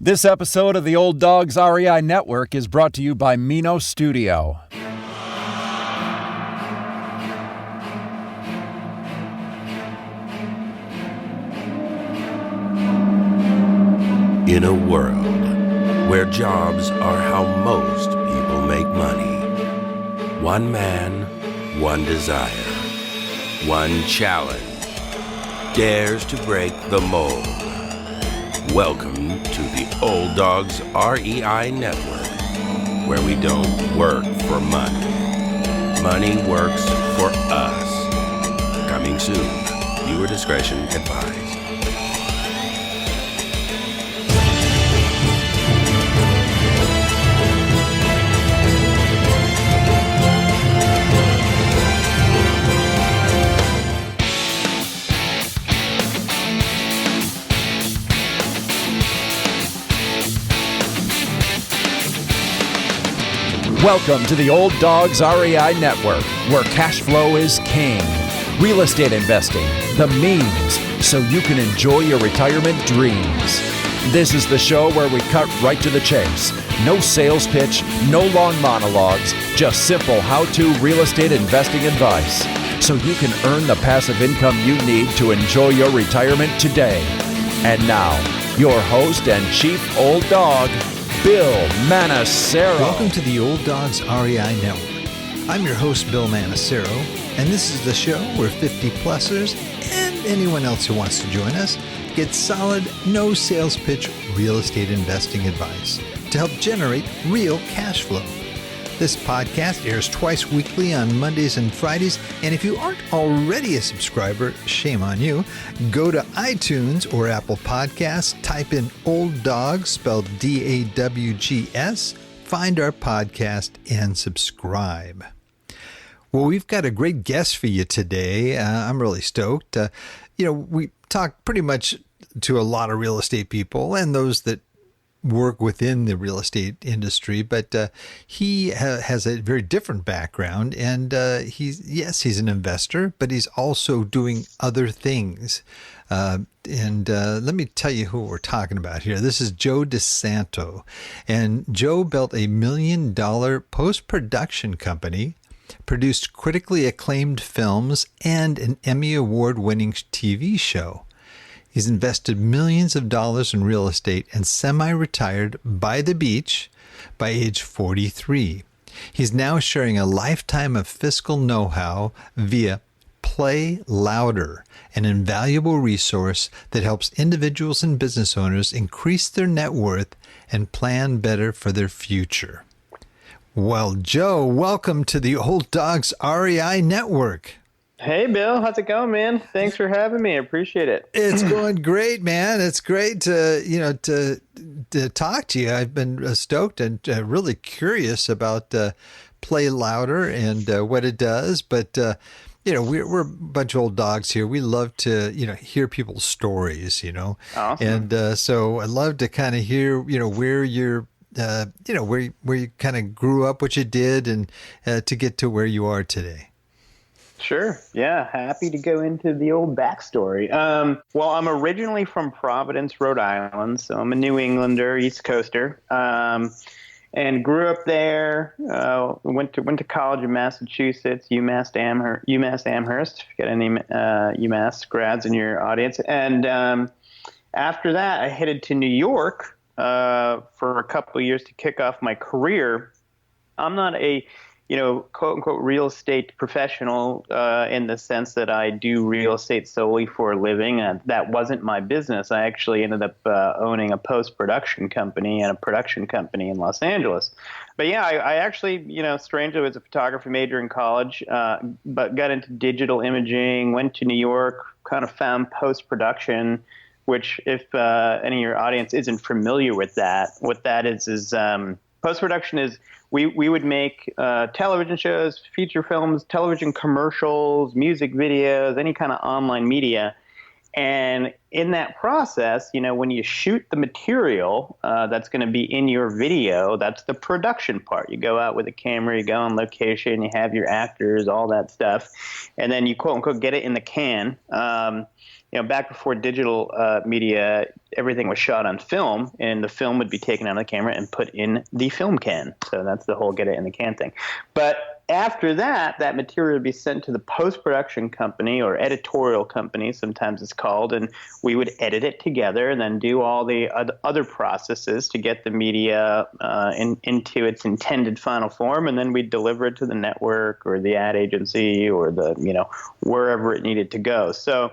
This episode of the Old Dogs REI Network is brought to you by Mino Studio. In a world where jobs are how most people make money, one man, one desire, one challenge dares to break the mold. Welcome to the Old Dogs REI Network, where we don't work for money. Money works for us. Coming soon. Viewer discretion advised. Welcome to the Old Dogs REI Network, where cash flow is king. Real estate investing, the means, so you can enjoy your retirement dreams. This is the show where we cut right to the chase. No sales pitch, no long monologues, just simple how-to real estate investing advice, so you can earn the passive income you need to enjoy your retirement today. And now, your host and chief old dog, Bill Manacero. Welcome to the Old Dogs REI Network. I'm your host, Bill Manacero, and this is the show where 50-plussers and anyone else who wants to join us get solid, no sales pitch real estate investing advice to help generate real cash flow. This podcast airs twice weekly on Mondays and Fridays, and if you aren't already a subscriber, shame on you. Go to iTunes or Apple Podcasts, type in Old Dogs, spelled D-A-W-G-S, find our podcast, and subscribe. Well, we've got a great guest for you today. I'm really stoked. We talk pretty much to a lot of real estate people and those that work within the real estate industry, but he has a very different background, and he's an investor, but he's also doing other things. Let me tell you who we're talking about here. This is Joe DeSanto, and Joe built a $1 million post-production company, produced critically acclaimed films, and an Emmy Award-winning TV show. He's invested millions of dollars in real estate and semi-retired by the beach by age 43. He's now sharing a lifetime of fiscal know-how via Play Louder, an invaluable resource that helps individuals and business owners increase their net worth and plan better for their future. Well, Joe, welcome to the Old Dogs REI Network. Hey, Bill. How's it going, man? Thanks for having me. I appreciate it. It's going great, man. It's great to talk to you. I've been stoked and really curious about Play Louder and what it does. But, we're a bunch of old dogs here. We love to, hear people's stories, Awesome. And so I'd love to kind of hear, where you're, where you kind of grew up, what you did, and to get to where you are today. Sure. Yeah. Happy to go into the old backstory. Well, I'm originally from Providence, Rhode Island, so I'm a New Englander, East Coaster, and grew up there. Went to college in Massachusetts, UMass Amherst. If you got any UMass grads in your audience, and after that, I headed to New York for a couple of years to kick off my career. I'm not a quote unquote real estate professional in the sense that I do real estate solely for a living. That wasn't my business. I actually ended up owning a post-production company and a production company in Los Angeles. But yeah, I actually, strangely was a photography major in college, but got into digital imaging, went to New York, kind of found post-production, which if any of your audience isn't familiar with that, what that is post-production is we would make television shows, feature films, television commercials, music videos, any kind of online media. And in that process, when you shoot the material that's going to be in your video, that's the production part. You go out with a camera, you go on location, you have your actors, all that stuff. And then you quote unquote get it in the can. back before digital media, everything was shot on film, and the film would be taken out of the camera and put in the film can. So that's the whole get it in the can thing. But after that, that material would be sent to the post-production company, or editorial company, sometimes it's called, and we would edit it together and then do all the other processes to get the media into its intended final form, and then we'd deliver it to the network or the ad agency or the, wherever it needed to go. So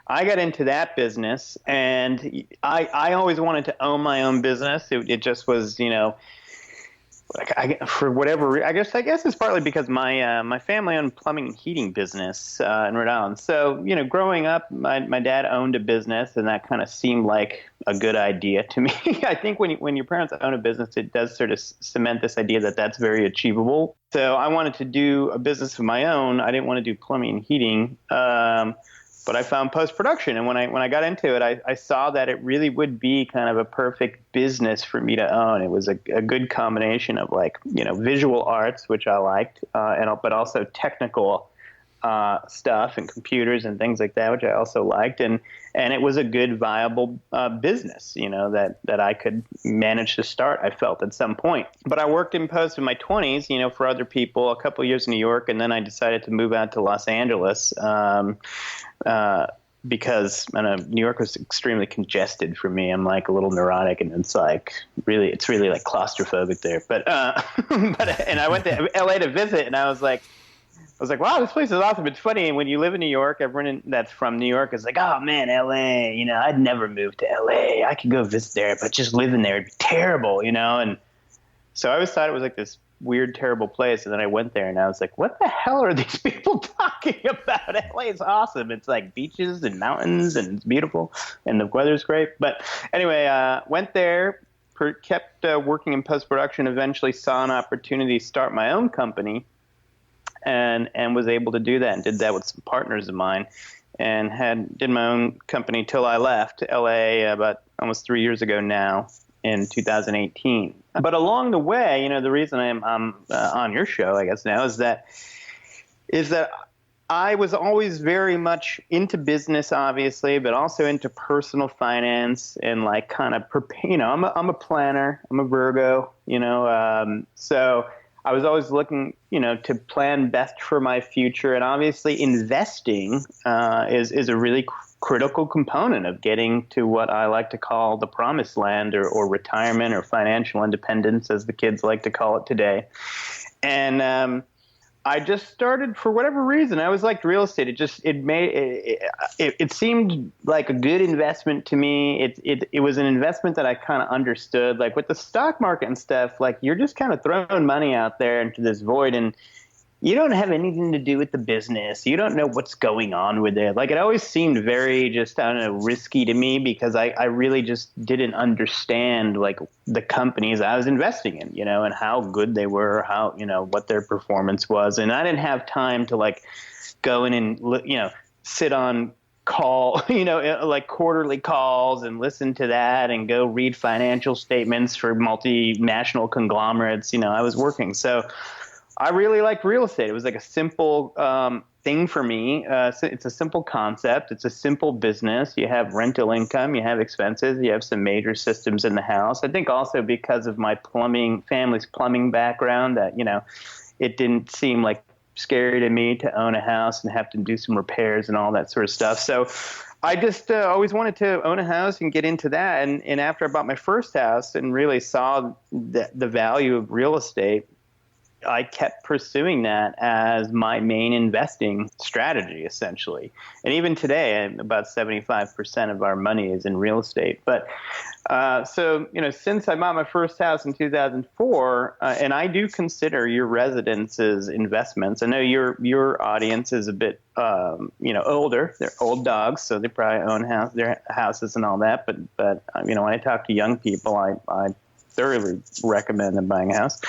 I got into that business, and I always wanted to own my own business. It just was, for whatever, I guess it's partly because my family owned plumbing and heating business in Rhode Island. So, growing up, my dad owned a business, and that kind of seemed like a good idea to me. I think when your parents own a business, it does sort of cement this idea that that's very achievable. So I wanted to do a business of my own. I didn't want to do plumbing and heating. But I found post-production, and when I got into it, I saw that it really would be kind of a perfect business for me to own. It was a good combination of visual arts, which I liked, but also technical stuff and computers and things like that, which I also liked, and it was a good viable business, that I could manage to start, I felt, at some point. But I worked in post in my 20s, for other people, a couple of years in New York, and then I decided to move out to Los Angeles. Because New York was extremely congested for me. I'm like a little neurotic, and it's really like claustrophobic there. But and I went to LA to visit, and I was like, wow, this place is awesome. It's funny, when you live in New York, everyone that's from New York is like, oh man, LA, I'd never move to LA. I could go visit there, but just living there would be terrible, And so I always thought it was like this weird, terrible place. And then I went there, and I was like, what the hell are these people talking about? LA is awesome. It's like beaches and mountains, and it's beautiful, and the weather's great. But anyway, went there, kept working in post-production, eventually saw an opportunity to start my own company, and was able to do that, and did that with some partners of mine, and did my own company till I left LA about almost 3 years ago now, in 2018. But along the way, the reason I'm on your show, I guess now, is that I was always very much into business, obviously, but also into personal finance and kind of I'm a planner. I'm a Virgo, so I was always looking, to plan best for my future, and obviously investing is a really critical component of getting to what I like to call the promised land, or retirement, or financial independence, as the kids like to call it today. And I just started, for whatever reason, I always liked real estate. It seemed like a good investment to me. It was an investment that I kind of understood. Like with the stock market and stuff, you're just kind of throwing money out there into this void, and you don't have anything to do with the business. You don't know what's going on with it. It always seemed very risky to me, because I really just didn't understand the companies I was investing in, and how good they were, how, what their performance was. And I didn't have time to go in and, sit on call, quarterly calls and listen to that, and go read financial statements for multinational conglomerates. I was working. So I really liked real estate. It was a simple thing for me. It's a simple concept. It's a simple business. You have rental income. You have expenses. You have some major systems in the house. I think also because of my family's plumbing background, that, it didn't seem scary to me to own a house and have to do some repairs and all that sort of stuff. So I just always wanted to own a house and get into that. And after I bought my first house and really saw the value of real estate, I kept pursuing that as my main investing strategy, essentially. And even today, about 75% of our money is in real estate. But so, since I bought my first house in 2004, and I do consider your residences investments. I know your audience is a bit, older. They're old dogs, so they probably own their houses and all that. But when I talk to young people, I thoroughly recommend them buying a house.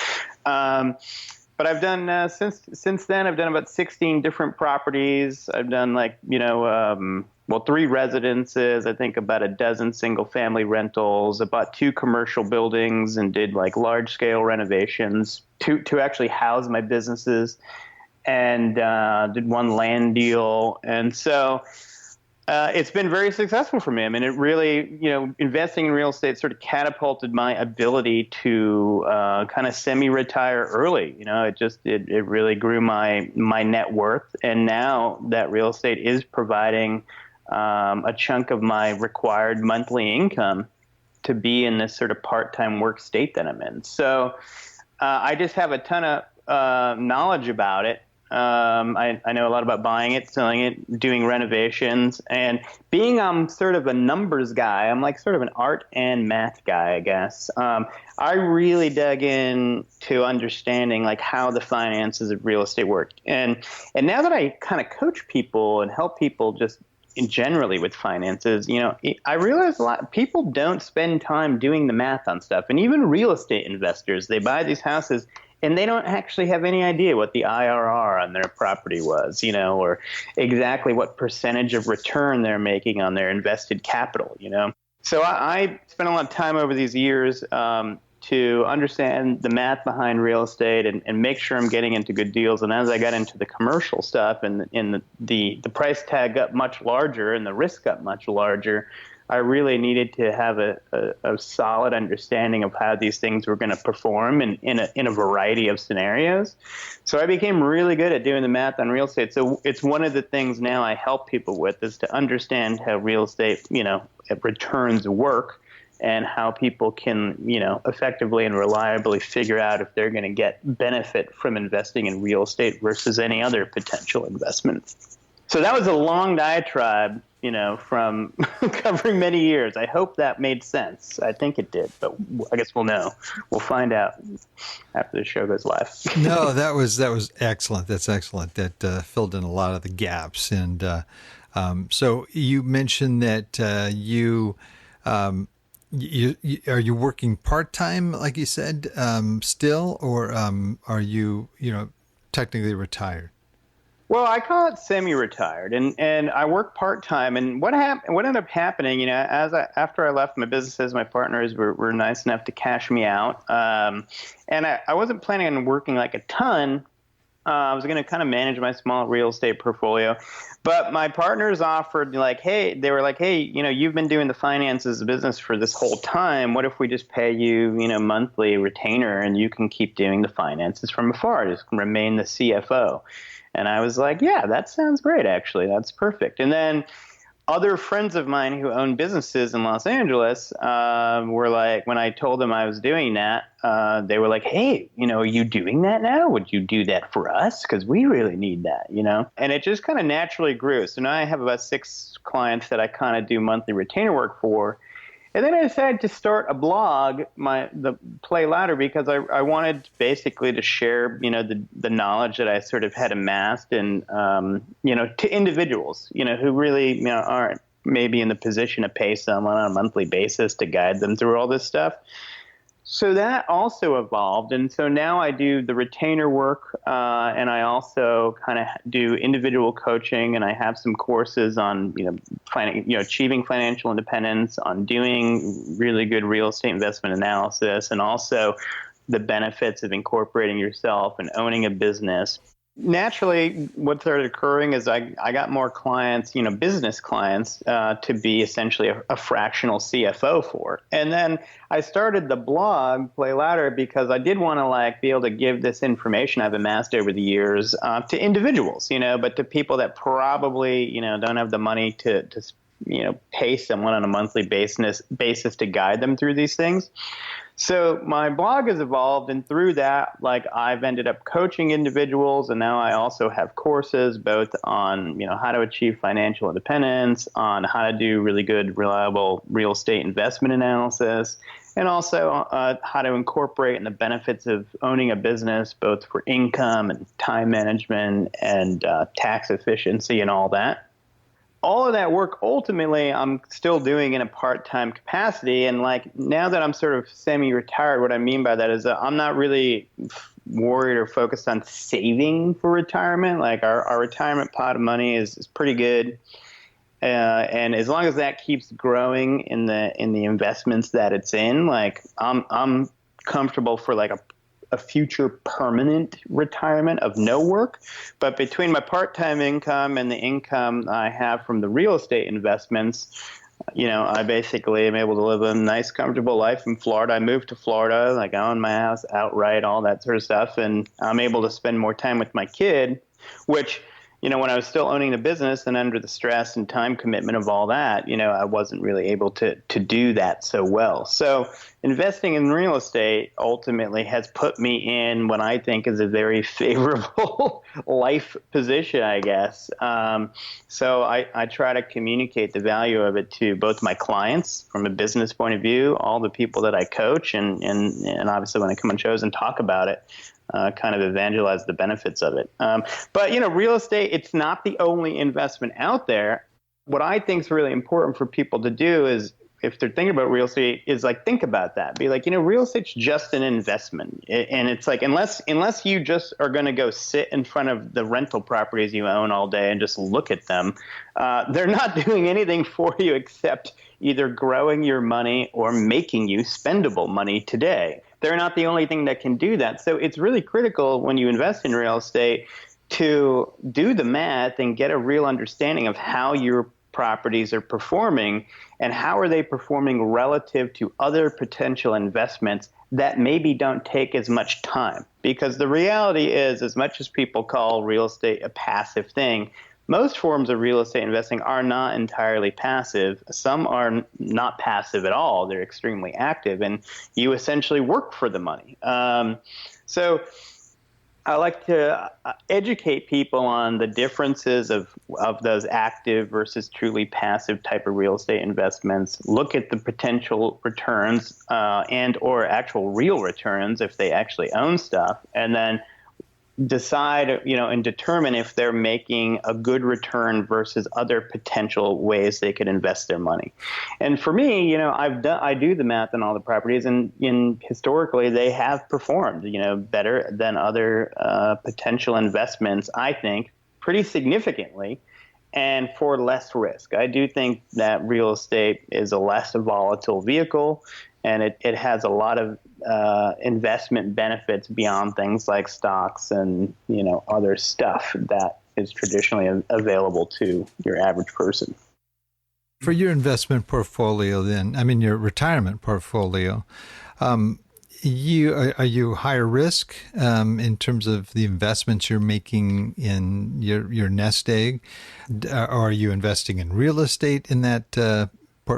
But I've done since then. I've done about 16 different properties. I've done 3 residences. I think about a dozen single family rentals. I bought 2 commercial buildings and did large scale renovations to actually house my businesses, and did 1 land deal. And so It's been very successful for me. I mean, it really, investing in real estate sort of catapulted my ability to kind of semi-retire early. It really grew my net worth. And now that real estate is providing a chunk of my required monthly income to be in this sort of part-time work state that I'm in. So I just have a ton of knowledge about it. I know a lot about buying it, selling it, doing renovations, and being sort of a numbers guy. I'm like sort of an art and math guy, I guess. I really dug in to understanding like how the finances of real estate work. And now that I kind of coach people and help people just generally with finances, I realize a lot of people don't spend time doing the math on stuff. And even real estate investors, they buy these houses and they don't actually have any idea what the IRR on their property was, or exactly what percentage of return they're making on their invested capital, So I spent a lot of time over these years to understand the math behind real estate and make sure I'm getting into good deals. And as I got into the commercial stuff and the price tag got much larger and the risk got much larger, I really needed to have a solid understanding of how these things were going to perform in a variety of scenarios. So I became really good at doing the math on real estate. So it's one of the things now I help people with is to understand how real estate, returns work and how people can, effectively and reliably figure out if they're going to get benefit from investing in real estate versus any other potential investment. So that was a long diatribe, from covering many years. I hope that made sense. I think it did, but I guess we'll know. We'll find out after the show goes live. No, that was excellent. That's excellent. That filled in a lot of the gaps. And so you mentioned that you are you working part-time, like you said, still, or are you, technically retired? Well, I call it semi-retired, and I work part-time. And what ended up happening, after I left my businesses, my partners were nice enough to cash me out. And I wasn't planning on working like a ton. I was going to kind of manage my small real estate portfolio. But my partners offered hey, you've been doing the finances of business for this whole time. What if we just pay you, monthly retainer and you can keep doing the finances from afar, just remain the CFO? And I was like, yeah, that sounds great, actually. That's perfect. And then other friends of mine who own businesses in Los Angeles were like, when I told them I was doing that, they were like, hey, are you doing that now? Would you do that for us? Because we really need that, And it just kind of naturally grew. So now I have about 6 clients that I kind of do monthly retainer work for. And then I decided to start a blog, the Play Louder, because I wanted basically to share, the knowledge that I sort of had amassed and, to individuals, who really, aren't maybe in the position to pay someone on a monthly basis to guide them through all this stuff. So that also evolved. And so now I do the retainer work, and I also kind of do individual coaching, and I have some courses on, achieving financial independence, on doing really good real estate investment analysis, and also the benefits of incorporating yourself and owning a business. Naturally, what started occurring is I got more clients, business clients, to be essentially a fractional CFO for. And then I started the blog, Play Louder, because I did want to be able to give this information I've amassed over the years to individuals, but to people that probably, don't have the money to pay someone on a monthly basis to guide them through these things. So my blog has evolved, and through that, I've ended up coaching individuals, and now I also have courses both on, how to achieve financial independence, on how to do really good, reliable real estate investment analysis, and also how to incorporate in the benefits of owning a business, both for income and time management and tax efficiency and all that. All of that work, ultimately, I'm still doing in a part-time capacity. And now that I'm sort of semi-retired, what I mean by that is that I'm not really worried or focused on saving for retirement. Our retirement pot of money is pretty good. And as long as that keeps growing in the investments that it's in, I'm comfortable for a future permanent retirement of no work. But between my part-time income and the income I have from the real estate investments, I basically am able to live a nice, comfortable life in Florida. I moved to Florida, like I own my house outright, all that sort of stuff. And I'm able to spend more time with my kid, which, when I was still owning the business and under the stress and time commitment of all that, I wasn't really able to do that so well. So investing in real estate ultimately has put me in what I think is a very favorable life position, I guess. So I try to communicate the value of it to both my clients from a business point of view, all the people that I coach, and obviously when I come on shows and talk about it, kind of evangelize the benefits of it. But, real estate, it's not the only investment out there. What I think is really important for people to do is, if they're thinking about real estate, is like, think about that. Be like, real estate's just an investment. And it's like, unless you just are going to go sit in front of the rental properties you own all day and just look at them, they're not doing anything for you except either growing your money or making you spendable money today. They're not the only thing that can do that. So it's really critical when you invest in real estate to do the math and get a real understanding of how your properties are performing and how are they performing relative to other potential investments that maybe don't take as much time. Because the reality is, as much as people call real estate a passive thing, most forms of real estate investing are not entirely passive. Some are not passive at all. They're extremely active, and you essentially work for the money. So I like to educate people on the differences of those active versus truly passive type of real estate investments. Look at the potential returns and or actual real returns if they actually own stuff, and then decide, and determine if they're making a good return versus other potential ways they could invest their money. And for me, I do the math on all the properties, and historically they have performed, better than other potential investments, I think, pretty significantly, and for less risk. I do think that real estate is a less volatile vehicle, and it has a lot of investment benefits beyond things like stocks and other stuff that is traditionally available to your average person. For your investment portfolio, then, your retirement portfolio, are you higher risk in terms of the investments you're making in your nest egg? Are you investing in real estate in that? How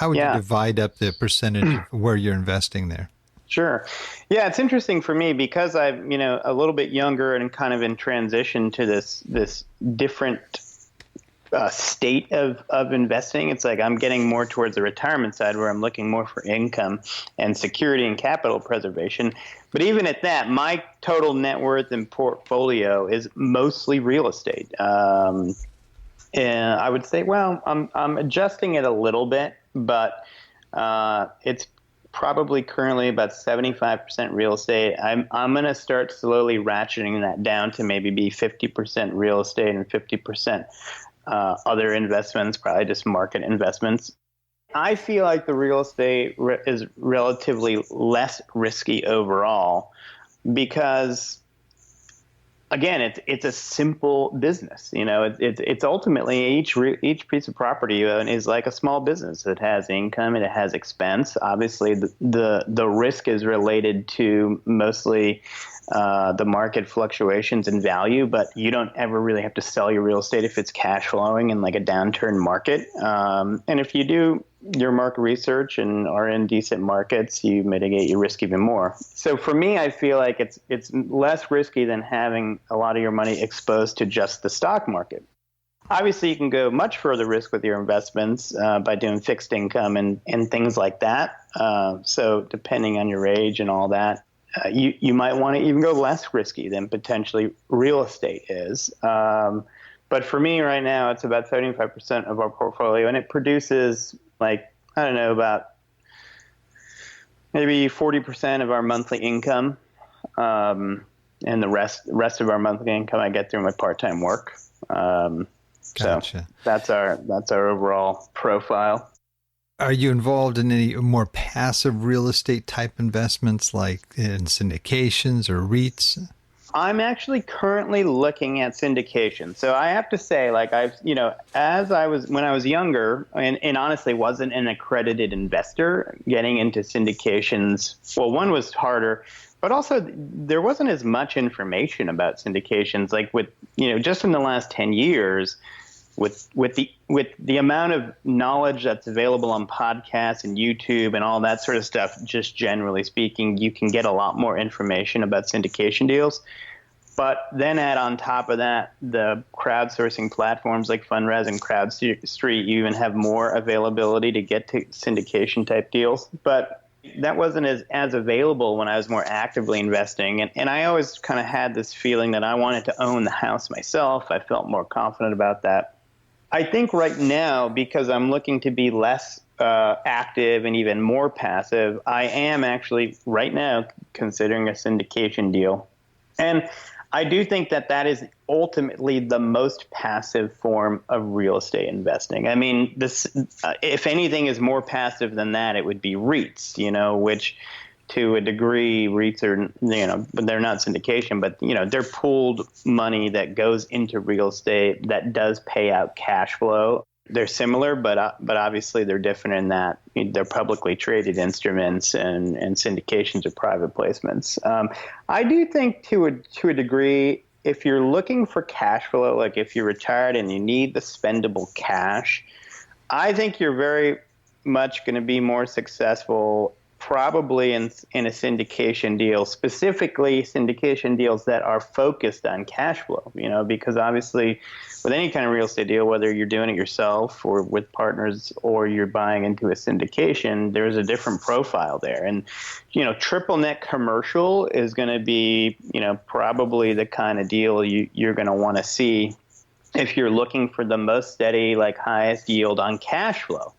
would you divide up the percentage of where you're investing there? Sure. Yeah, it's interesting for me because I'm, a little bit younger and kind of in transition to this different state of investing. It's like I'm getting more towards the retirement side where I'm looking more for income and security and capital preservation. But even at that, my total net worth and portfolio is mostly real estate. And I would say, well, I'm adjusting it a little bit, but it's probably currently about 75% real estate. I'm going to start slowly ratcheting that down to maybe be 50% real estate and 50% other investments, probably just market investments. I feel like the real estate is relatively less risky overall because, again, it's a simple business. It's ultimately each piece of property you own is like a small business. It has income and it has expense. Obviously, the risk is related to mostly the market fluctuations in value, but you don't ever really have to sell your real estate if it's cash flowing in like a downturn market. And if you do your market research and are in decent markets, you mitigate your risk even more. So for me, I feel like it's less risky than having a lot of your money exposed to just the stock market. Obviously, you can go much further risk with your investments by doing fixed income and things like that. So depending on your age and all that, you might want to even go less risky than potentially real estate is. But for me right now, it's about 75% of our portfolio, and it produces about maybe 40% of our monthly income. And the rest of our monthly income I get through my part-time work. Gotcha. So that's our overall profile. Are you involved in any more passive real estate type investments like in syndications or REITs? I'm actually currently looking at syndication. So I have to say, like when I was younger and honestly wasn't an accredited investor, getting into syndications, well, one was harder, but also there wasn't as much information about syndications. Like just in the last 10 years, with the amount of knowledge that's available on podcasts and YouTube and all that sort of stuff, just generally speaking, you can get a lot more information about syndication deals. But then add on top of that the crowdsourcing platforms like Fundrise and CrowdStreet, you even have more availability to get to syndication type deals. But that wasn't as available when I was more actively investing. And I always kind of had this feeling that I wanted to own the house myself. I felt more confident about that. I think right now, because I'm looking to be less active and even more passive, I am actually right now considering a syndication deal. And I do think that is ultimately the most passive form of real estate investing. I mean, if anything is more passive than that, it would be REITs, which to a degree, REITs are, they're not syndication, but, they're pooled money that goes into real estate that does pay out cash flow. They're similar, but obviously they're different in that they're publicly traded instruments and syndications are private placements. I do think to a degree, if you're looking for cash flow, like if you're retired and you need the spendable cash, I think you're very much going to be more successful probably in a syndication deal, specifically syndication deals that are focused on cash flow, because obviously with any kind of real estate deal, whether you're doing it yourself or with partners or you're buying into a syndication, there's a different profile there. And, triple net commercial is going to be, probably the kind of deal you're going to want to see if you're looking for the most steady, like highest yield on cash flow.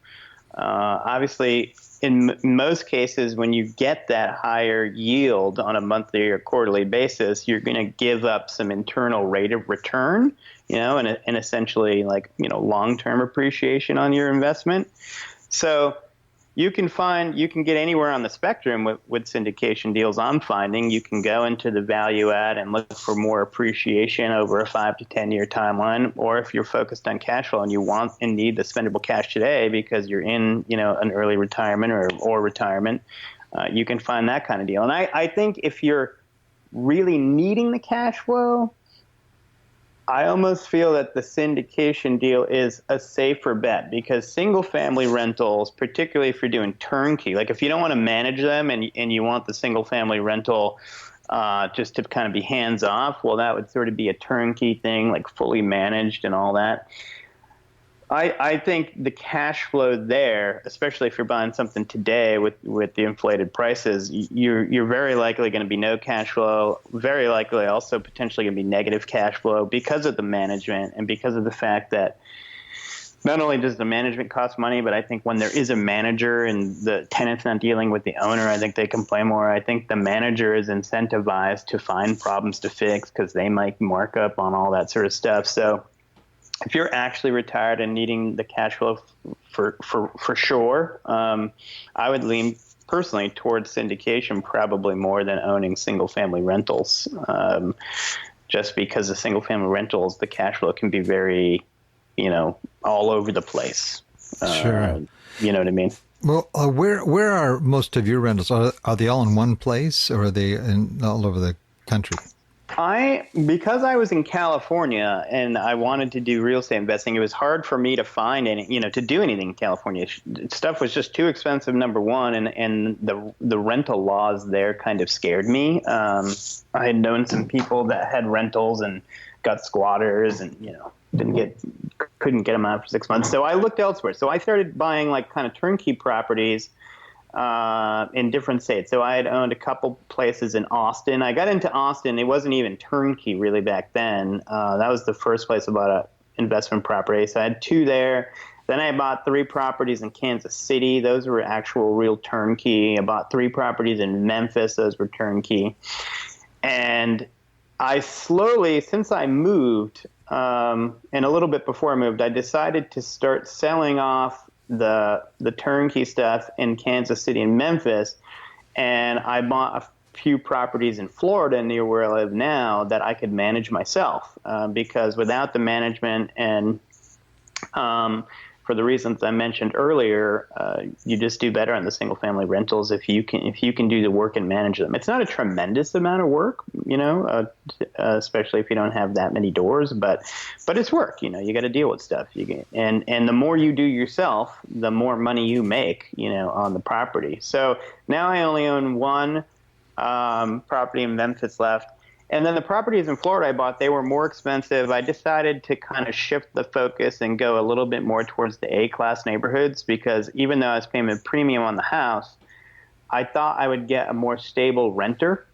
Obviously, in most cases, when you get that higher yield on a monthly or quarterly basis, you're going to give up some internal rate of return, and essentially long-term appreciation on your investment. So you can get anywhere on the spectrum with syndication deals. I'm finding you can go into the value add and look for more appreciation over a 5 to 10 year timeline. Or if you're focused on cash flow and you want and need the spendable cash today because you're in, an early retirement or retirement, you can find that kind of deal. And I think if you're really needing the cash flow, I almost feel that the syndication deal is a safer bet because single family rentals, particularly if you're doing turnkey, like if you don't want to manage them and you want the single family rental just to kind of be hands off, well, that would sort of be a turnkey thing, like fully managed and all that. I think the cash flow there, especially if you're buying something today with the inflated prices, you're very likely going to be no cash flow, very likely also potentially going to be negative cash flow because of the management and because of the fact that not only does the management cost money, but I think when there is a manager and the tenant's not dealing with the owner, I think they complain more. I think the manager is incentivized to find problems to fix because they might mark up on all that sort of stuff. So if you're actually retired and needing the cash flow for sure, I would lean personally towards syndication probably more than owning single family rentals. Just because the single family rentals, the cash flow can be very, all over the place. Sure. You know what I mean? Well, where are most of your rentals? Are they all in one place or are they all over the country? Because I was in California and I wanted to do real estate investing, it was hard for me to find any, to do anything in California. Stuff was just too expensive, number one, and the rental laws there kind of scared me. I had known some people that had rentals and got squatters and, couldn't get them out for 6 months. So I looked elsewhere. So I started buying like kind of turnkey properties in different states. So I had owned a couple places in Austin. I got into Austin. It wasn't even turnkey really back then. That was the first place I bought an investment property. So I had 2 there. Then I bought 3 properties in Kansas City. Those were actual real turnkey. I bought 3 properties in Memphis. Those were turnkey. And I slowly, since I moved, and a little bit before I moved, I decided to start selling off the turnkey stuff in Kansas City and Memphis, and I bought a few properties in Florida near where I live now that I could manage myself, because without the management and for the reasons I mentioned earlier, you just do better on the single family rentals if you can do the work and manage them. It's not a tremendous amount of work, especially if you don't have that many doors, but it's work. You got to deal with stuff. And the more you do yourself, the more money you make, on the property. So now I only own one property in Memphis left. And then the properties in Florida I bought, they were more expensive. I decided to kind of shift the focus and go a little bit more towards the A-class neighborhoods, because even though I was paying a premium on the house, I thought I would get a more stable renter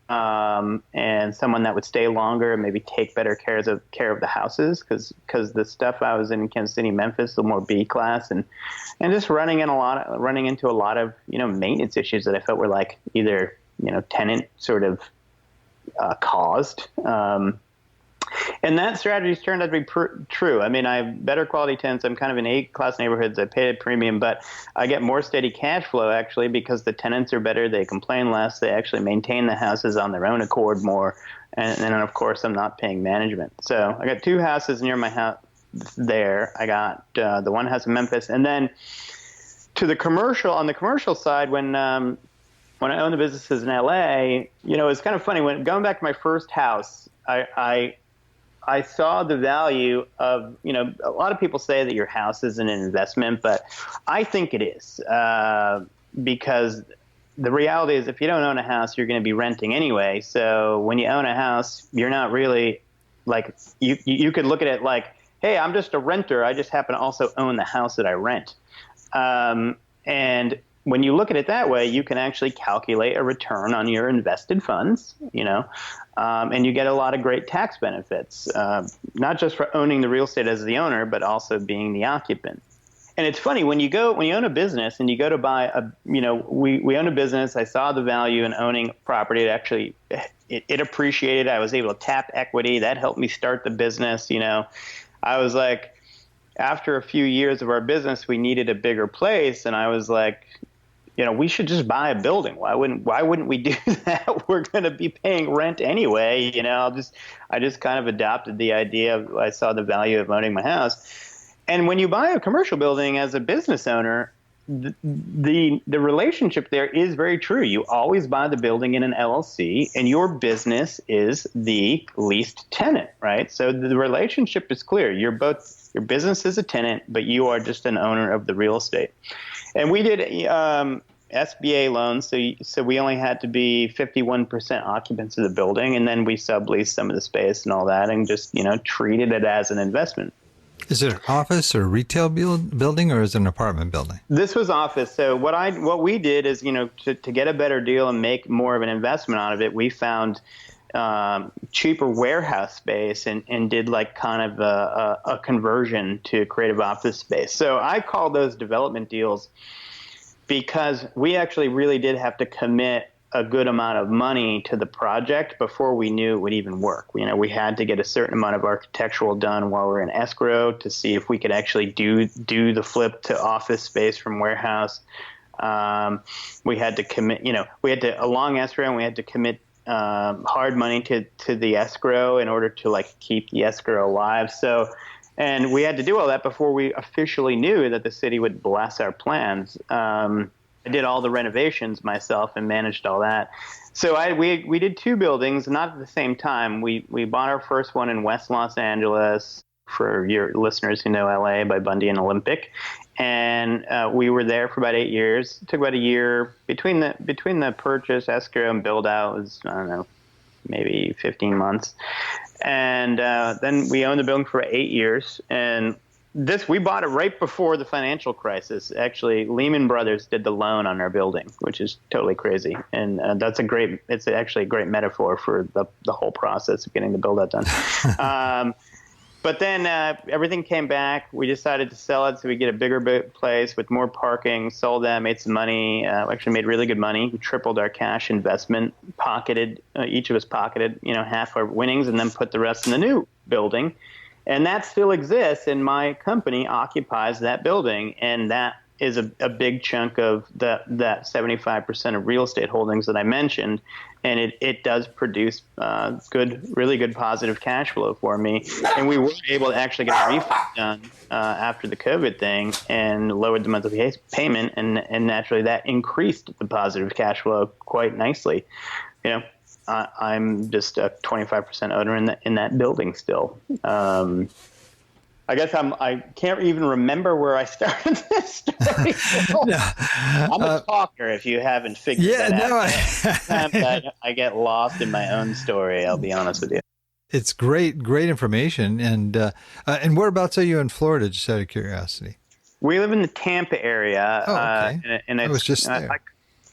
and someone that would stay longer and maybe take better care of the houses, because the stuff I was in Kansas City, Memphis, the more B-class, and just running into a lot of maintenance issues that I felt were like either tenant sort of caused. And that strategy's turned out to be true. I mean, I have better quality tenants. I'm kind of in A-class neighborhoods. I pay a premium, but I get more steady cash flow, actually, because the tenants are better. They complain less. They actually maintain the houses on their own accord more. And then, of course, I'm not paying management. So I got two houses near my house there. I got the one house in Memphis. And then on the commercial side, when I owned the businesses in LA, it's kind of funny. When going back to my first house, I saw the value of, a lot of people say that your house isn't an investment, but I think it is, because the reality is if you don't own a house, you're going to be renting anyway. So when you own a house, you're not really like, you could look at it like, hey, I'm just a renter. I just happen to also own the house that I rent. And when you look at it that way, you can actually calculate a return on your invested funds, and you get a lot of great tax benefits, not just for owning the real estate as the owner, but also being the occupant. And it's funny, when you own a business and you go to buy we own a business. I saw the value in owning property. It appreciated. I was able to tap equity. That helped me start the business. I was like, after a few years of our business, we needed a bigger place. And I was like, we should just buy a building. Why wouldn't we do that? We're going to be paying rent anyway. I just kind of adopted the idea. I saw the value of owning my house. And when you buy a commercial building as a business owner, the relationship there is very true. You always buy the building in an LLC, and your business is the leased tenant, right? So the relationship is clear. Your business is a tenant, but you are just an owner of the real estate. And we did SBA loans, so we only had to be 51% occupants of the building, and then we subleased some of the space and all that, and just treated it as an investment. Is it an office or retail building, or is it an apartment building? This was office. So what we did is to get a better deal and make more of an investment out of it, we found cheaper warehouse space and did like kind of a conversion to creative office space. So I call those development deals because we actually really did have to commit a good amount of money to the project before we knew it would even work. We had to get a certain amount of architectural done while we're in escrow to see if we could actually do the flip to office space from warehouse. We had to commit, a long escrow, and we had to commit hard money to the escrow in order to like keep the escrow alive. So, and we had to do all that before we officially knew that the city would bless our plans. I did all the renovations myself and managed all that. So we did two buildings, not at the same time. We bought our first one in West Los Angeles, for your listeners who know LA, by Bundy and Olympic. And we were there for about 8 years. It took about a year between the purchase, escrow, and build out was, I don't know, maybe 15 months. And then we owned the building for 8 years. And we bought it right before the financial crisis. Actually, Lehman Brothers did the loan on our building, which is totally crazy. And it's actually a great metaphor for the whole process of getting the build out done. But then everything came back. We decided to sell it so we get a bigger place with more parking, sold that, made some money, actually made really good money. We tripled our cash investment, each of us pocketed, half our winnings, and then put the rest in the new building. And that still exists, and my company occupies that building, and that is a big chunk of that 75% of real estate holdings that I mentioned, and it does produce really good positive cash flow for me. And we were able to actually get a refund done after the COVID thing and lowered the monthly payment, and naturally that increased the positive cash flow quite nicely. I'm just a 25% owner in that building still. I guess I can't even remember where I started this story. I'm a talker, if you haven't figured that out. Sometimes I get lost in my own story, I'll be honest with you. It's great information. And whereabouts are you in Florida, just out of curiosity? We live in the Tampa area. Oh, okay. And I was just there.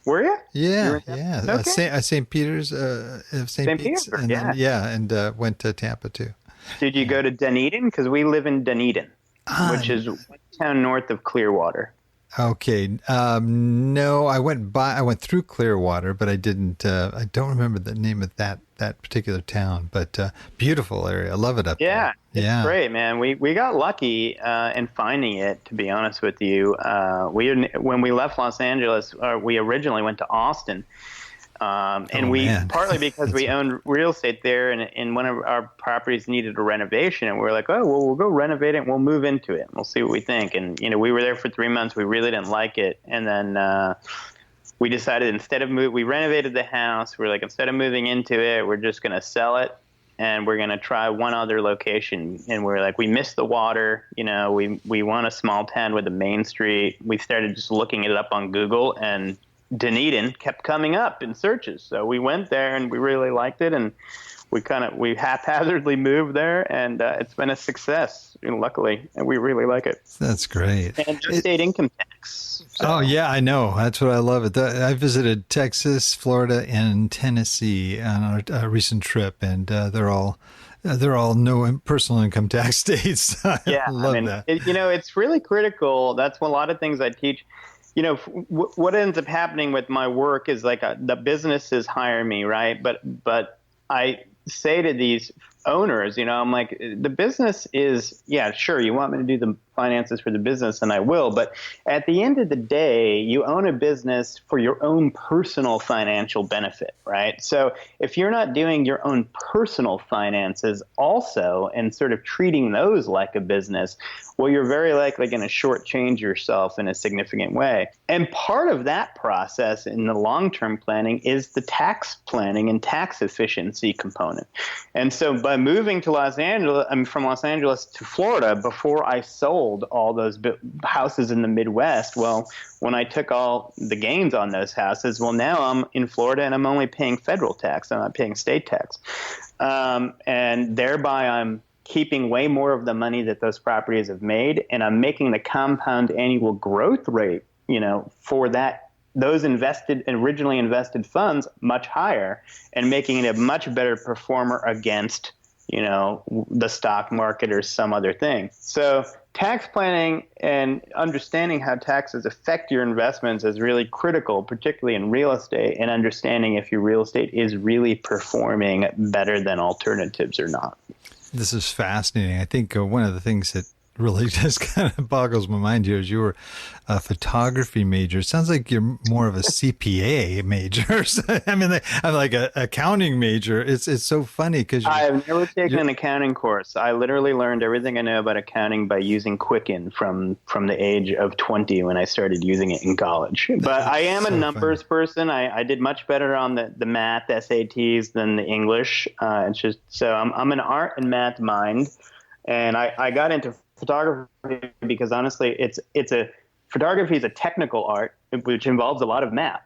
Were you? Yeah. Okay. St. Peter's, St. Pete's. Petersburg, and went to Tampa too. Did you go to Dunedin? Because we live in Dunedin, which is one town north of Clearwater. Okay. No, I went through Clearwater, but I didn't. I don't remember the name of that particular town. But beautiful area. I love it up there. Yeah, it's great, man. We got lucky in finding it. To be honest with you, when we left Los Angeles, we originally went to Austin. Partly because we owned real estate there, and one of our properties needed a renovation, and we were like, oh, well, we'll go renovate it and we'll move into it and we'll see what we think. And, we were there for 3 months. We really didn't like it. And then we decided we renovated the house. We're like, instead of moving into it, we're just going to sell it and we're going to try one other location. And we're like, we miss the water. We want a small town with a main street. We started just looking it up on Google, and Dunedin kept coming up in searches. So we went there and we really liked it, and we haphazardly moved there, and it's been a success, luckily, and we really like it. That's great. And no state income tax. So. Oh yeah, I know. That's what I love. I visited Texas, Florida, and Tennessee on a recent trip, and they're all no personal income tax states. I love that. It's really critical. That's a lot of things I teach. What ends up happening with my work is like the businesses hire me, right? But I say to these owners, I'm like, the business is, sure, you want me to do the finances for the business, and I will. But at the end of the day, you own a business for your own personal financial benefit, right? So if you're not doing your own personal finances also and sort of treating those like a business, well, you're very likely going to shortchange yourself in a significant way. And part of that process in the long-term planning is the tax planning and tax efficiency component. And so by moving to from Los Angeles to Florida before I sold all those houses in the Midwest, well, when I took all the gains on those houses, well, now I'm in Florida and I'm only paying federal tax. I'm not paying state tax. And thereby I'm keeping way more of the money that those properties have made, and I'm making the compound annual growth rate, for those originally invested funds much higher, and making it a much better performer against, the stock market or some other thing. So tax planning and understanding how taxes affect your investments is really critical, particularly in real estate, and understanding if your real estate is really performing better than alternatives or not. This is fascinating. I think one of the things that really just kind of boggles my mind here is you were a photography major. It sounds like you're more of a CPA major. I mean, I'm like an accounting major. It's so funny because I've never taken an accounting course. I literally learned everything I know about accounting by using Quicken from the age of 20 when I started using it in college. But I am a numbers person. I did much better on the math SATs than the English. It's just so I'm an art and math mind, and I got into photography because honestly, photography is a technical art which involves a lot of math.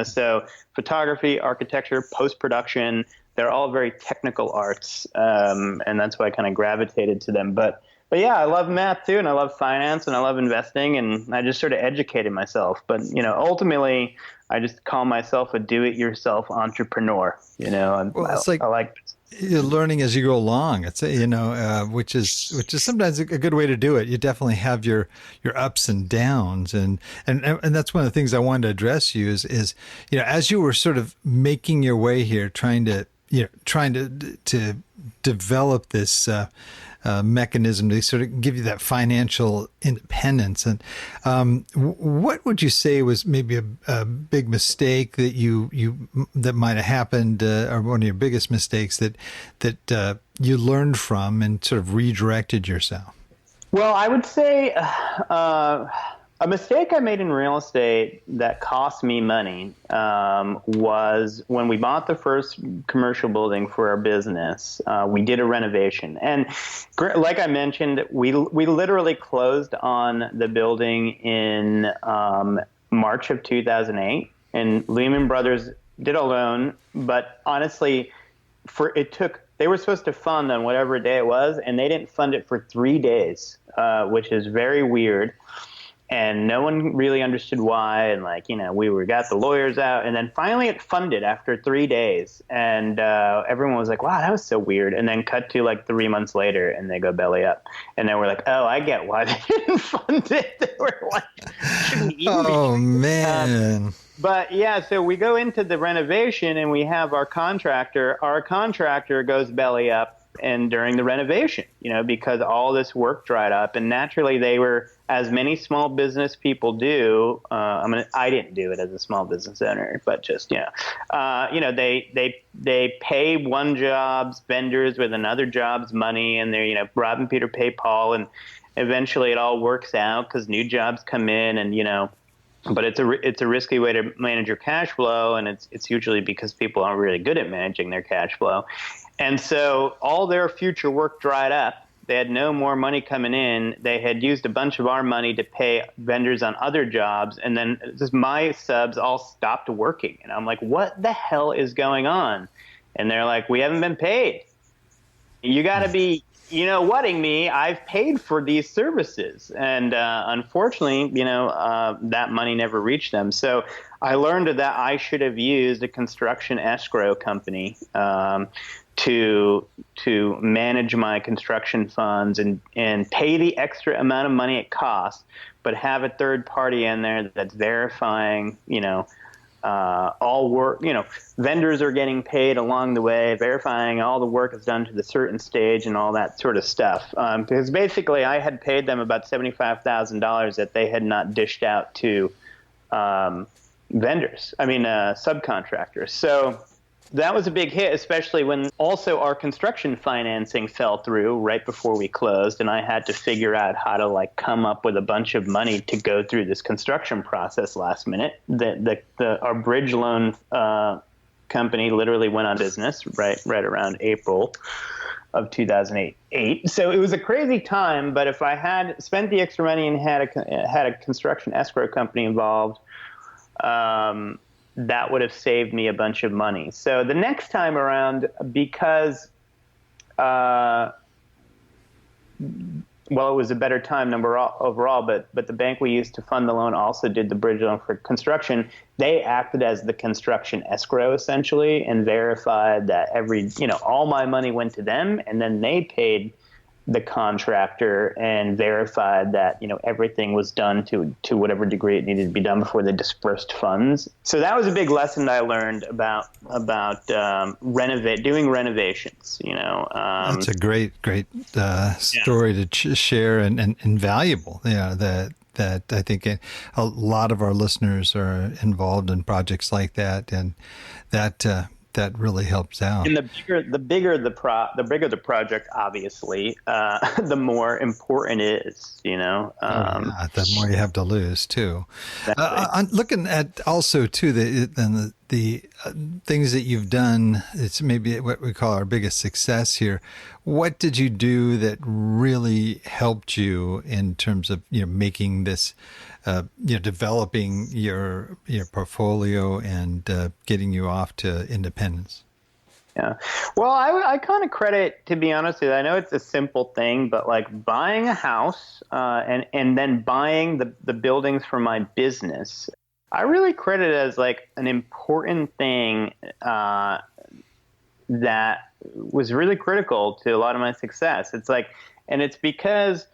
So photography, architecture, post-production, they're all very technical arts, and that's why I kind of gravitated to them. But yeah, I love math too, and I love finance, and I love investing, and I just sort of educated myself. But ultimately, I just call myself a do-it-yourself entrepreneur. I like. You're learning as you go along. It's which is sometimes a good way to do it. You definitely have your ups and downs, and that's one of the things I wanted to address you is as you were sort of making your way here, trying to develop this mechanism to sort of give you that financial independence. And what would you say was maybe a big mistake that that might have happened, or one of your biggest mistakes that you learned from and sort of redirected yourself? Well, I would say a mistake I made in real estate that cost me money was when we bought the first commercial building for our business. We did a renovation, and like I mentioned, we literally closed on the building in March of 2008, and Lehman Brothers did a loan. But honestly, they were supposed to fund on whatever day it was, and they didn't fund it for 3 days, which is very weird. And no one really understood why. And we got the lawyers out, and then finally it funded after 3 days. And everyone was like, wow, that was so weird. And then cut to 3 months later, and they go belly up. And then we're like, oh, I get why they didn't fund it. They were like, shouldn't even be. Oh, man. But yeah, so we go into the renovation, and we have our contractor. Our contractor goes belly up and during the renovation, because all this work dried up. And naturally they were, as many small business people do. I didn't do it as a small business owner, but just, they pay one job's vendors with another job's money, and they're, Rob and Peter pay Paul, and eventually it all works out because new jobs come in, and, but it's a risky way to manage your cash flow. And it's usually because people aren't really good at managing their cash flow. And so all their future work dried up. They had no more money coming in. They had used a bunch of our money to pay vendors on other jobs. And then just my subs all stopped working. And I'm like, what the hell is going on? And they're like, we haven't been paid. You got to be, whatting me. I've paid for these services. And unfortunately, that money never reached them. So I learned that I should have used a construction escrow company to manage my construction funds and pay the extra amount of money it costs, but have a third party in there that's verifying, all work, vendors are getting paid along the way, verifying all the work is done to the certain stage and all that sort of stuff. Because basically I had paid them about $75,000 that they had not dished out to subcontractors. So that was a big hit, especially when also our construction financing fell through right before we closed, and I had to figure out how to come up with a bunch of money to go through this construction process last minute. Our bridge loan company literally went on business right around April of 2008. So it was a crazy time, but if I had spent the extra money and had a construction escrow company involved, that would have saved me a bunch of money. So the next time around, because, it was a better time overall, but the bank we used to fund the loan also did the bridge loan for construction. They acted as the construction escrow essentially and verified that all my money went to them, and then they paid the contractor and verified that everything was done to whatever degree it needed to be done before they dispersed funds. So that was a big lesson that I learned about doing renovations. That's a great story to share and valuable. That I think a lot of our listeners are involved in projects like that, and that really helps out. And the bigger the project, obviously, the more important it is. The more you have to lose too. I'm looking at also too the things that you've done. It's maybe what we call our biggest success here. What did you do that really helped you in terms of making this? Developing your portfolio and getting you off to independence? Yeah. Well, I kind of credit, to be honest with you, I know it's a simple thing, but buying a house and then buying the buildings for my business, I really credit it as an important thing that was really critical to a lot of my success. It's and it's because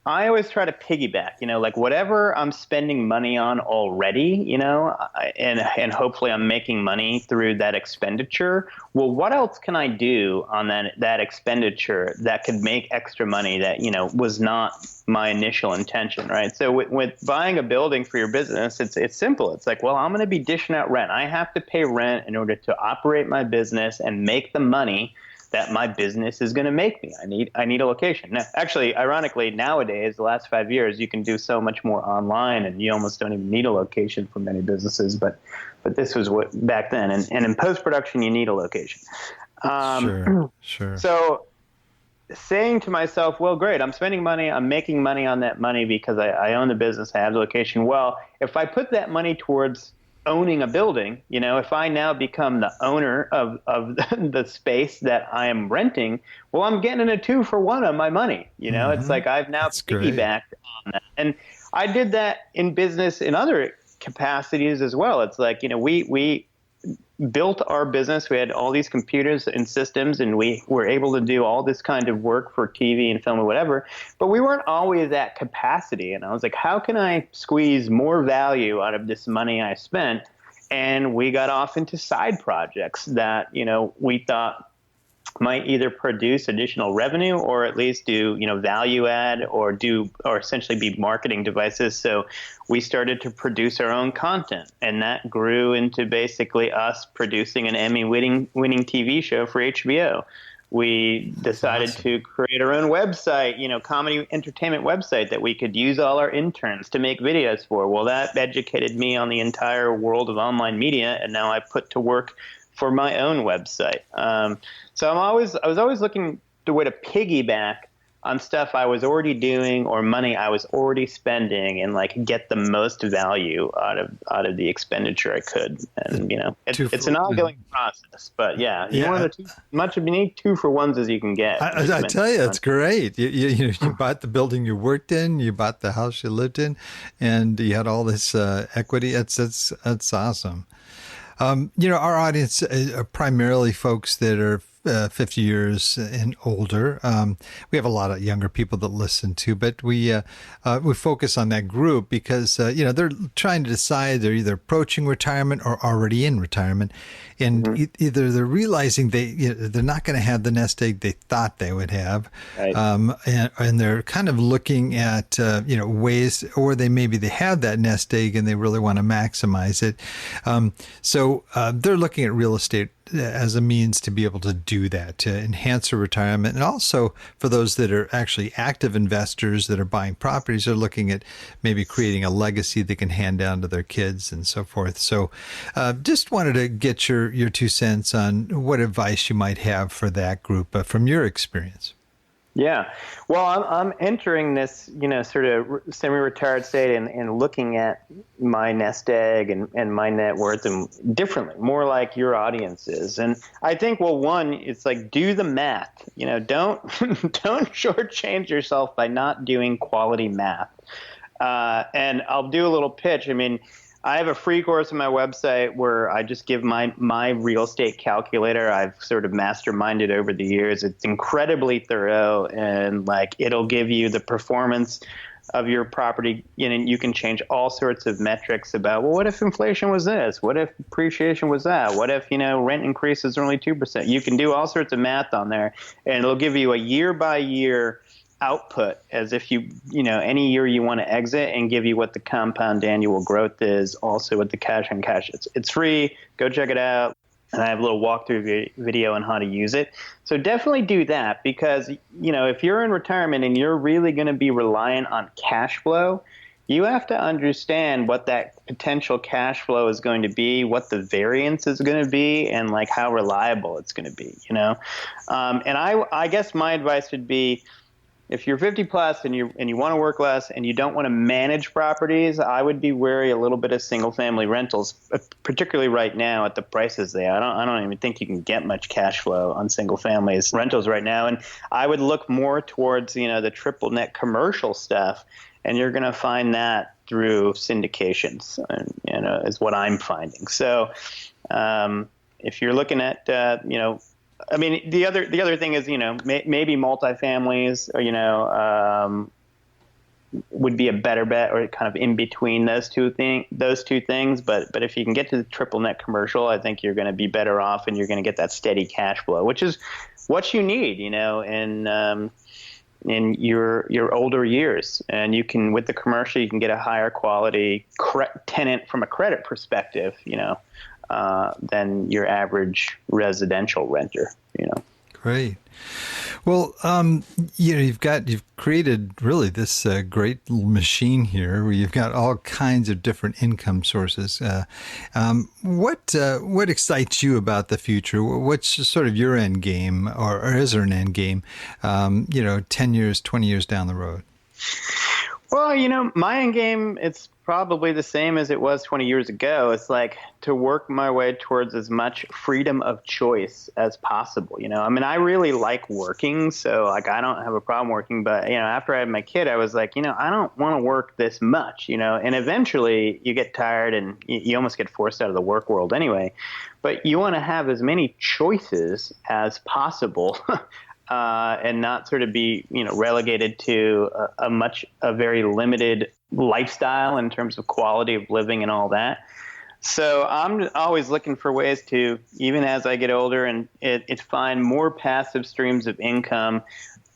I always try to piggyback, like whatever I'm spending money on already, and hopefully I'm making money through that expenditure. Well, what else can I do on that expenditure that could make extra money that, was not my initial intention, right? So with buying a building for your business, it's simple. It's like, well, I'm going to be dishing out rent. I have to pay rent in order to operate my business and make the money that my business is going to make me. I need a location. Now, actually, ironically, nowadays, the last 5 years, you can do so much more online, and you almost don't even need a location for many businesses. But this was what back then, and in post-production, you need a location. Sure. So saying to myself, well, great, I'm spending money, I'm making money on that money because I own the business, I have the location. Well, if I put that money towards owning a building, if I now become the owner of the space that I am renting, well, I'm getting a 2-for-1 on my money. It's like I've now piggybacked on that. And I did that in business in other capacities as well. It's like, we built our business. We had all these computers and systems, and we were able to do all this kind of work for TV and film or whatever, but we weren't always at capacity. And I was like, how can I squeeze more value out of this money I spent? And we got off into side projects that, we thought might either produce additional revenue or at least do, value add or essentially be marketing devices. So we started to produce our own content, and that grew into basically us producing an Emmy-winning TV show for HBO. We decided to create our own website, comedy entertainment website that we could use all our interns to make videos for. Well, that educated me on the entire world of online media, and now I put to work for my own website. So I was always looking the way to piggyback on stuff I was already doing or money I was already spending, and like get the most value out of the expenditure I could. And it's an ongoing process. But you need 2-for-1s as you can get. I tell you, it's great. You bought the building you worked in, you bought the house you lived in, and you had all this equity. It's awesome. Our audience are primarily folks that are 50 years and older. We have a lot of younger people that listen too, but we focus on that group because they're trying to decide, they're either approaching retirement or already in retirement, and either they're realizing they're not going to have the nest egg they thought they would have, right. And they're kind of looking at ways, or they have that nest egg and they really want to maximize it. So they're looking at real estate as a means to be able to do that, to enhance their retirement. And also for those that are actually active investors that are buying properties, they're looking at maybe creating a legacy they can hand down to their kids and so forth. So just wanted to get your 2 cents on what advice you might have for that group from your experience. Yeah. Well, I'm entering this, sort of semi-retired state and looking at my nest egg and my net worth and differently, more like your audience is. And I think, well, one, it's like, do the math, don't shortchange yourself by not doing quality math. And I'll do a little pitch. I mean, I have a free course on my website where I just give my real estate calculator. I've sort of masterminded over the years. It's incredibly thorough, and it'll give you the performance of your property. You can change all sorts of metrics about, well, what if inflation was this? What if appreciation was that? What if, rent increases are only 2%? You can do all sorts of math on there, and it'll give you a year by year output as if any year you want to exit, and give you what the compound annual growth is, also with the cash on cash. It's free. Go check it out. And I have a little walkthrough video on how to use it. So definitely do that, because if you're in retirement and you're really going to be reliant on cash flow, you have to understand what that potential cash flow is going to be, what the variance is going to be, and how reliable it's going to be. And I guess my advice would be, if you're 50 plus and you want to work less and you don't want to manage properties, I would be wary a little bit of single family rentals, particularly right now at the prices they are. I don't even think you can get much cash flow on single families rentals right now. And I would look more towards, the triple net commercial stuff, and you're going to find that through syndications, is what I'm finding. So if you're looking at, I mean, the other thing is, maybe multifamilies, or, would be a better bet, or kind of in between those two things. But if you can get to the triple net commercial, I think you're going to be better off, and you're going to get that steady cash flow, which is what you need, in your older years. And you can, with the commercial, you can get a higher quality tenant from a credit perspective, than your average residential renter. Great. Well, you've created really this great little machine here where you've got all kinds of different income sources. What excites you about the future? What's sort of your end game, or is there an end game, 10 years, 20 years down the road? Well, my end game, it's probably the same as it was 20 years ago. It's like to work my way towards as much freedom of choice as possible. I really like working, so I don't have a problem working. But, after I had my kid, I was like, I don't want to work this much, and eventually you get tired and you almost get forced out of the work world anyway. But you want to have as many choices as possible. And not sort of be, relegated to a very limited lifestyle in terms of quality of living and all that. So I'm always looking for ways to, even as I get older, and it's find more passive streams of income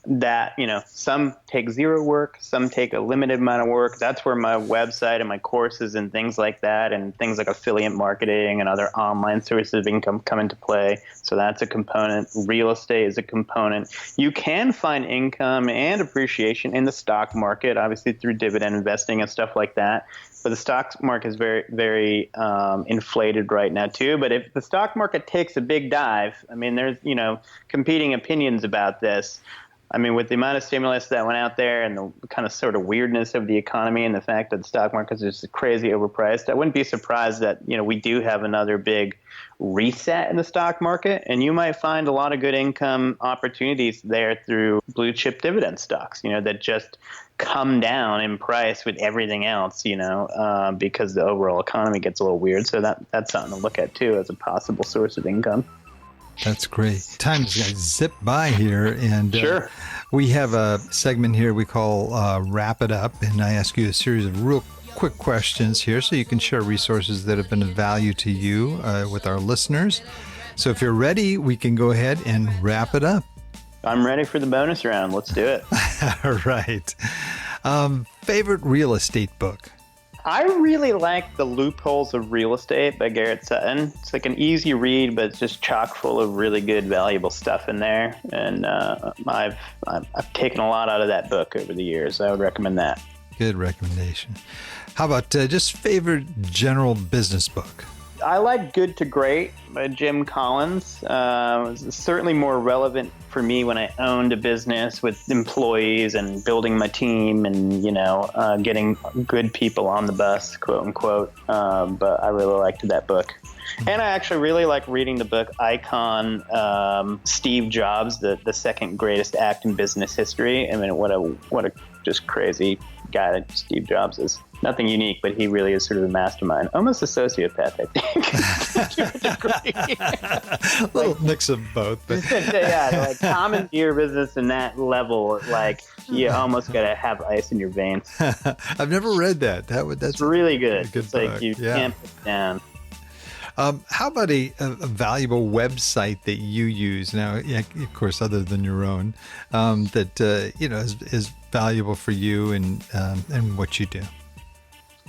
that, some take zero work, some take a limited amount of work. That's where my website and my courses and things like that, and things like affiliate marketing and other online sources of income come into play. So that's a component. Real estate is a component. You can find income and appreciation in the stock market, obviously through dividend investing and stuff like that. But the stock market is very, very inflated right now too. But if the stock market takes a big dive, there's, competing opinions about this. With the amount of stimulus that went out there and the kind of sort of weirdness of the economy and the fact that the stock market is just crazy overpriced, I wouldn't be surprised that, we do have another big reset in the stock market. And you might find a lot of good income opportunities there through blue chip dividend stocks, that just come down in price with everything else, because the overall economy gets a little weird. So that's something to look at too as a possible source of income. That's great. Time's going to zip by here, and sure. We have a segment here we call Wrap It Up, and I ask you a series of real quick questions here so you can share resources that have been of value to you with our listeners. So if you're ready, we can go ahead and wrap it up. I'm ready for the bonus round. Let's do it. All right. Favorite real estate book? I really like The Loopholes of Real Estate by Garrett Sutton. It's like an easy read, but it's just chock full of really good, valuable stuff in there. And I've taken a lot out of that book over the years. I would recommend that. Good recommendation. How about just favorite general business book? I like Good to Great by Jim Collins. It's certainly more relevant for me when I owned a business with employees and building my team and, getting good people on the bus, quote unquote. But I really liked that book. And I actually really like reading the book Icon, Steve Jobs, the second greatest act in business history. What a just crazy guy that Steve Jobs is. Nothing unique, but he really is sort of a mastermind. Almost a sociopath, I think. A little mix of both. But. Yeah, commandeer business in that level, you almost got to have ice in your veins. I've never read that. That's really good. Good it's book. You can't put it down. How about a valuable website that you use now? Yeah, of course, other than your own, that is valuable for you and what you do.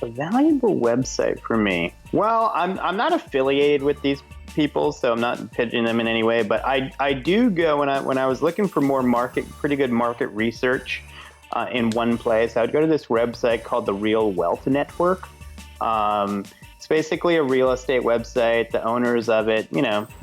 A valuable website for me. Well, I'm not affiliated with these people, so I'm not pitching them in any way. But I do go when I was looking for more pretty good market research in one place. I would go to this website called the Real Wealth Network. It's basically a real estate website. The owners of it,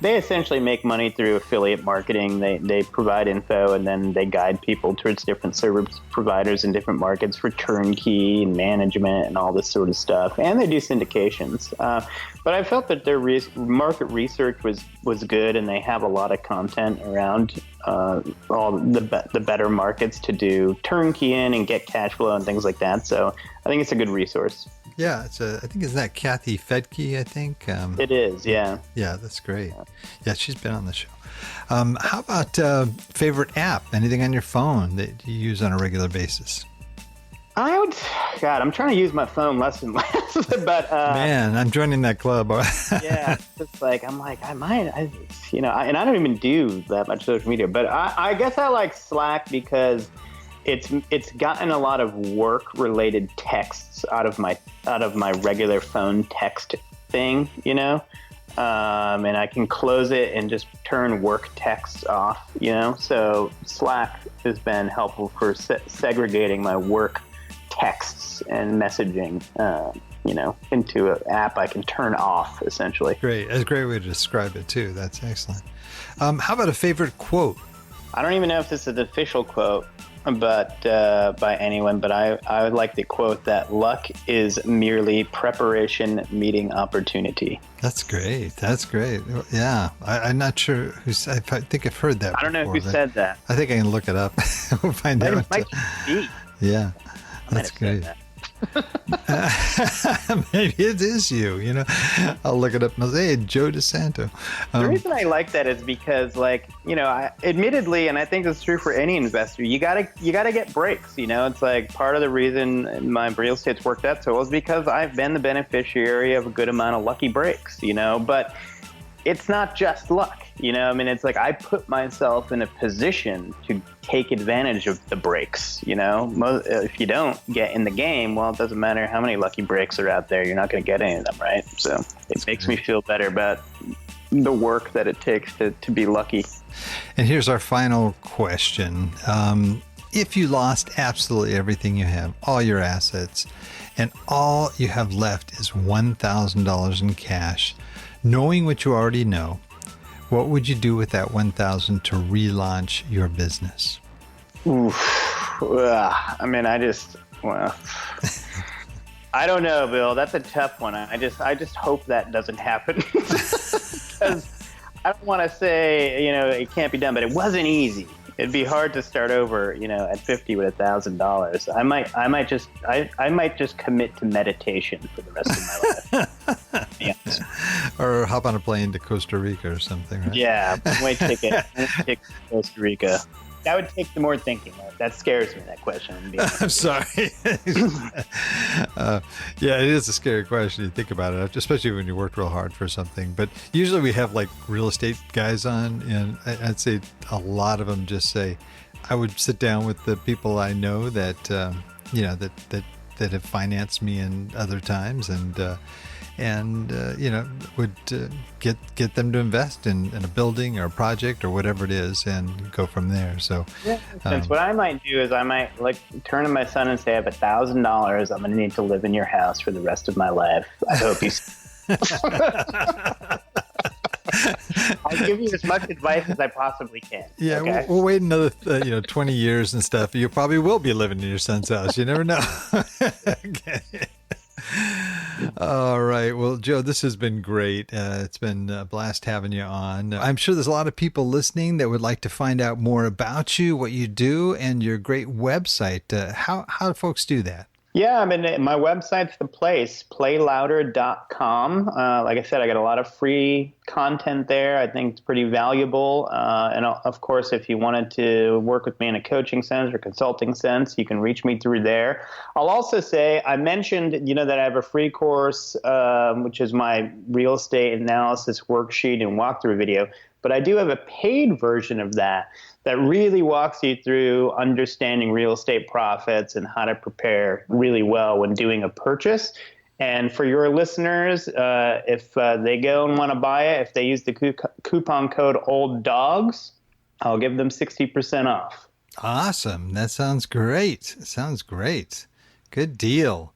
they essentially make money through affiliate marketing. They provide info and then they guide people towards different service providers in different markets for turnkey and management and all this sort of stuff. And they do syndications. But I felt that their market research was good, and they have a lot of content around all the better markets to do turnkey in and get cash flow and things like that. So I think it's a good resource. Yeah, I think isn't that Kathy Fedke? I think it is. Yeah. Yeah, that's great. Yeah, she's been on the show. How about favorite app? Anything on your phone that you use on a regular basis? God, I'm trying to use my phone less and less, but Man, I'm joining that club. yeah, it's just like and I don't even do that much social media, but I guess I like Slack because it's gotten a lot of work related texts out of my regular phone text thing, and I can close it and just turn work texts off, so Slack has been helpful for segregating my work texts and messaging, into an app I can turn off, essentially. Great. That's a great way to describe it, too. That's excellent. How about a favorite quote? I don't even know if this is an official quote, but by anyone, but I would like the quote that luck is merely preparation meeting opportunity. That's great. That's great. Yeah. I'm not sure who said. I think I've heard that I don't know before, who said that. I think I can look it up. We'll find out. It might be. Yeah. That's great. Maybe it is you. I'll look it up and I'll say, hey, Joe DeSanto. The reason I like that is because, admittedly, and I think it's true for any investor, you gotta get breaks. It's like part of the reason my real estate's worked out so well is because I've been the beneficiary of a good amount of lucky breaks. But it's not just luck. It's like I put myself in a position to take advantage of the breaks. If you don't get in the game, well, it doesn't matter how many lucky breaks are out there. You're not going to get any of them, right? So it makes me feel better about the work that it takes to be lucky. And here's our final question. If you lost absolutely everything you have, all your assets, and all you have left is $1,000 in cash, knowing what you already know, what would you do with that $1,000 to relaunch your business? Oof. I don't know, Bill. That's a tough one. I just hope that doesn't happen because I don't want to say, it can't be done, but it wasn't easy. It'd be hard to start over, at 50 with $1,000. I might just commit to meditation for the rest of my life. Yeah. Or hop on a plane to Costa Rica or something, right? Yeah, one-way ticket to Costa Rica. That would take some more thinking. That scares me, that question. I'm sorry. Yeah, it is a scary question. You think about it, especially when you worked real hard for something. But usually we have like real estate guys on, and I'd say a lot of them just say, I would sit down with the people I know that, that have financed me in other times and would get them to invest in a building or a project or whatever it is and go from there. So what I might do is I might turn to my son and say, I have $1,000. I'm going to need to live in your house for the rest of my life. I hope you I'll give you as much advice as I possibly can. Yeah, okay? we'll wait another 20 years and stuff. You probably will be living in your son's house. You never know. Okay. All right. Well, Joe, this has been great. It's been a blast having you on. I'm sure there's a lot of people listening that would like to find out more about you, what you do, and your great website. How do folks do that? Yeah, my website's the place, playlouder.com. Like I said, I got a lot of free content there. I think it's pretty valuable. And of course, if you wanted to work with me in a coaching sense or consulting sense, you can reach me through there. I'll also say, I mentioned, that I have a free course, which is my real estate analysis worksheet and walkthrough video. But I do have a paid version of that really walks you through understanding real estate profits and how to prepare really well when doing a purchase. And for your listeners, if they go and want to buy it, if they use the coupon code OLDDOGS, I'll give them 60% off. Awesome. That sounds great. Good deal.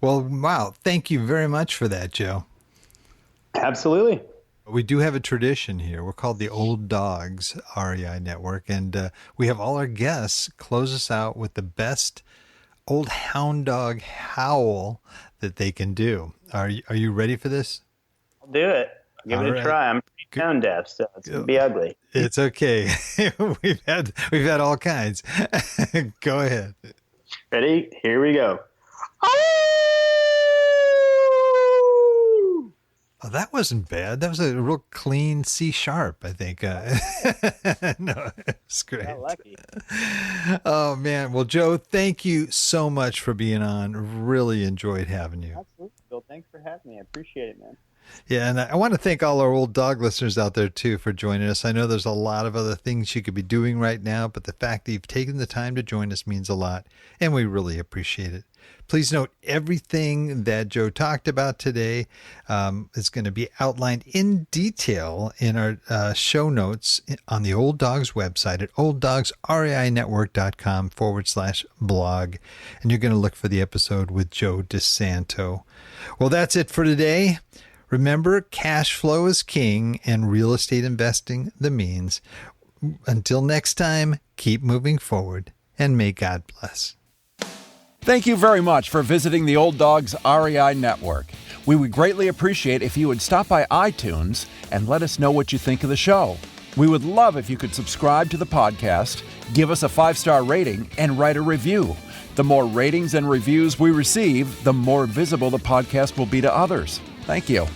Well, wow. Thank you very much for that, Joe. Absolutely. We do have a tradition here. We're called the Old Dogs REI Network, and we have all our guests close us out with the best old hound dog howl that they can do. Are you ready for this? I'll do it. Give it a try. I'm pretty tone deaf, so it's going to be ugly. It's okay. We've had all kinds. Go ahead. Ready? Here we go. Oh, that wasn't bad. That was a real clean C sharp, I think. No, it's great. Got lucky. Oh, man. Well, Joe, thank you so much for being on. Really enjoyed having you. Absolutely, Bill. Thanks for having me. I appreciate it, man. Yeah, and I want to thank all our old dog listeners out there, too, for joining us. I know there's a lot of other things you could be doing right now, but the fact that you've taken the time to join us means a lot, and we really appreciate it. Please note everything that Joe talked about today is going to be outlined in detail in our show notes on the Old Dogs website at olddogsreinetwork.com/blog. And you're going to look for the episode with Joe DeSanto. Well, that's it for today. Remember, cash flow is king and real estate investing the means. Until next time, keep moving forward and may God bless. Thank you very much for visiting the Old Dogs REI Network. We would greatly appreciate if you would stop by iTunes and let us know what you think of the show. We would love if you could subscribe to the podcast, give us a 5-star rating, and write a review. The more ratings and reviews we receive, the more visible the podcast will be to others. Thank you.